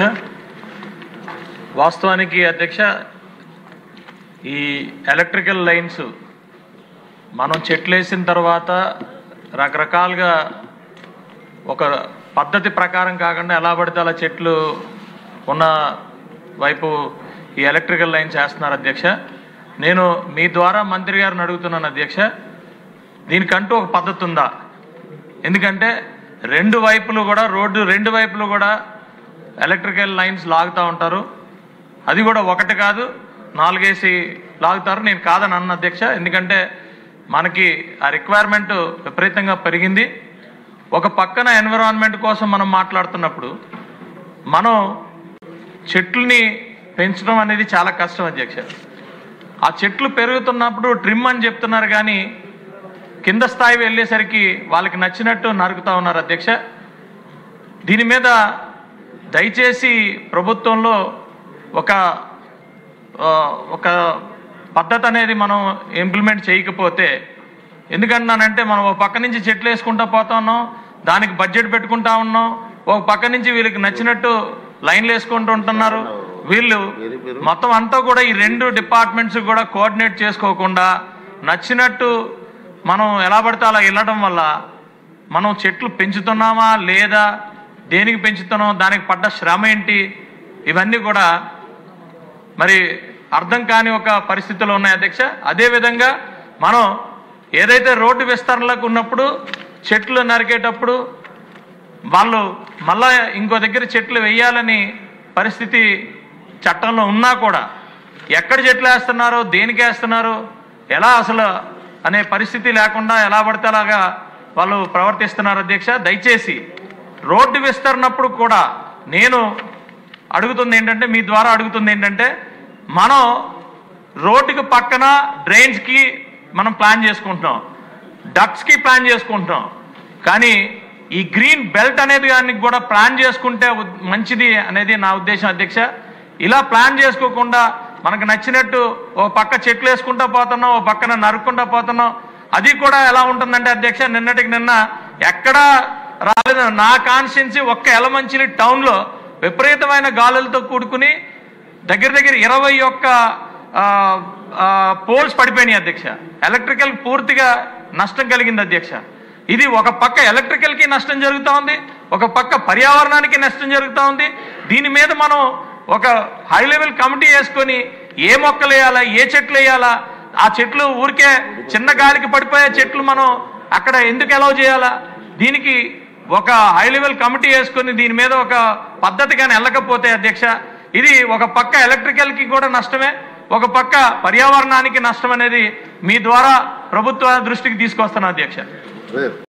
అధ్యక్ష. వాస్తవానికి అధ్యక్ష, ఈ ఎలక్ట్రికల్ లైన్స్ మనం చెట్లు వేసిన తర్వాత రకరకాలుగా ఒక పద్ధతి ప్రకారం కాకుండా ఎలా పడితే అలా చెట్లు ఉన్న వైపు ఈ ఎలక్ట్రికల్ లైన్స్ వేస్తున్నారు అధ్యక్ష. నేను మీ ద్వారా మంత్రి గారిని అడుగుతున్నాను అధ్యక్ష, దీనికంటూ ఒక పద్ధతి ఉందా? ఎందుకంటే రెండు వైపులు కూడా రోడ్డు రెండు వైపులు కూడా ఎలక్ట్రికల్ లైన్స్ లాగుతూ ఉంటారు. అది కూడా ఒకటి కాదు, 4 వేసి లాగుతారు. నేను కాదని అన్న అధ్యక్ష, ఎందుకంటే మనకి ఆ రిక్వైర్మెంట్ విపరీతంగా పెరిగింది. ఒక పక్కన ఎన్విరాన్మెంట్ కోసం మనం మాట్లాడుతున్నప్పుడు మనం చెట్లని పెంచడం అనేది చాలా కష్టం అధ్యక్ష. ఆ చెట్లు పెరుగుతున్నప్పుడు ట్రిమ్ అని చెప్తున్నారు, కానీ కింద స్థాయి వెళ్ళేసరికి వాళ్ళకి నచ్చినట్టు నరుకుతా ఉన్నారు అధ్యక్ష. దీని మీద దయచేసి ప్రభుత్వంలో ఒక పద్ధతి అనేది మనం ఇంప్లిమెంట్ చేయకపోతే, ఎందుకంటున్నానంటే మనం ఒక పక్క నుంచి చెట్లు వేసుకుంటా పోతా ఉన్నాం, దానికి బడ్జెట్ పెట్టుకుంటా ఉన్నాం, ఒక పక్క నుంచి వీళ్ళకి నచ్చినట్టు లైన్లు వేసుకుంటూ ఉంటున్నారు. వీళ్ళు మొత్తం అంతా కూడా ఈ రెండు డిపార్ట్మెంట్స్ కూడా కోఆర్డినేట్ చేసుకోకుండా నచ్చినట్టు మనం ఎలా పడితే అలా వెళ్ళడం వల్ల మనం చెట్లు పెంచుతున్నామా లేదా, దేనికి పెంచుతున్నాం, దానికి పడ్డ శ్రమ ఏంటి, ఇవన్నీ కూడా మరి అర్థం కాని ఒక పరిస్థితిలో ఉన్నాయి అధ్యక్ష. అదేవిధంగా మనం ఏదైతే రోడ్డు విస్తరణలకు ఉన్నప్పుడు చెట్లు నరికేటప్పుడు వాళ్ళు మళ్ళా ఇంకో దగ్గర చెట్లు వేయాలని పరిస్థితి చట్టంలో ఉన్నా కూడా ఎక్కడ చెట్లు వేస్తున్నారో, దేనికి వేస్తున్నారు, ఎలా అసలు అనే పరిస్థితి లేకుండా ఎలా పడితే అలాగా వాళ్ళు ప్రవర్తిస్తున్నారు అధ్యక్ష. దయచేసి రోడ్డు విస్తరణప్పుడు కూడా నేను అడుగుతుంది ఏంటంటే, మీ ద్వారా అడుగుతుంది ఏంటంటే, మనం రోడ్డుకి పక్కన డ్రైన్స్కి మనం ప్లాన్ చేసుకుంటున్నాం, డక్ట్స్కి ప్లాన్ చేసుకుంటున్నాం, కానీ ఈ గ్రీన్ బెల్ట్ అనేది దానికి కూడా ప్లాన్ చేసుకుంటే మంచిది అనేది నా ఉద్దేశం అధ్యక్ష. ఇలా ప్లాన్ చేసుకోకుండా మనకు నచ్చినట్టు ఓ పక్క చెట్లు వేసుకుంటా పోతున్నాం, ఓ పక్కన నరుక్కుంటా పోతున్నాం. అది కూడా ఎలా ఉంటుందంటే అధ్యక్ష, నిన్నటికి నిన్న ఎక్కడా రాలేదు నా కాన్స్టిట్యున్సీ ఒక్క యలమంచిలి టౌన్లో విపరీతమైన గాలులతో కూడుకుని దగ్గర 21 పోల్స్ పడిపోయినాయి అధ్యక్ష. ఎలక్ట్రికల్ పూర్తిగా నష్టం కలిగింది అధ్యక్ష. ఇది ఒక పక్క ఎలక్ట్రికల్కి నష్టం జరుగుతూ ఉంది, ఒక పక్క పర్యావరణానికి నష్టం జరుగుతూ ఉంది. దీని మీద మనం ఒక హై లెవెల్ కమిటీ వేసుకొని ఏ మొక్కలు వేయాలా, ఏ చెట్లు వేయాలా, ఆ చెట్లు ఊరికే చిన్న గాలికి పడిపోయే చెట్లు మనం అక్కడ ఎందుకు అలౌ చేయాలా, దీనికి ఒక హై లెవెల్ కమిటీ వేసుకొని దీని మీద ఒక పద్ధతిగానే వెళ్ళకపోతే అధ్యక్ష, ఇది ఒక పక్క ఎలక్ట్రికల్కి కూడా నష్టమే, ఒక పక్క పర్యావరణానికి నష్టం అనేది మీ ద్వారా ప్రభుత్వ దృష్టికి తీసుకొస్తాను అధ్యక్ష.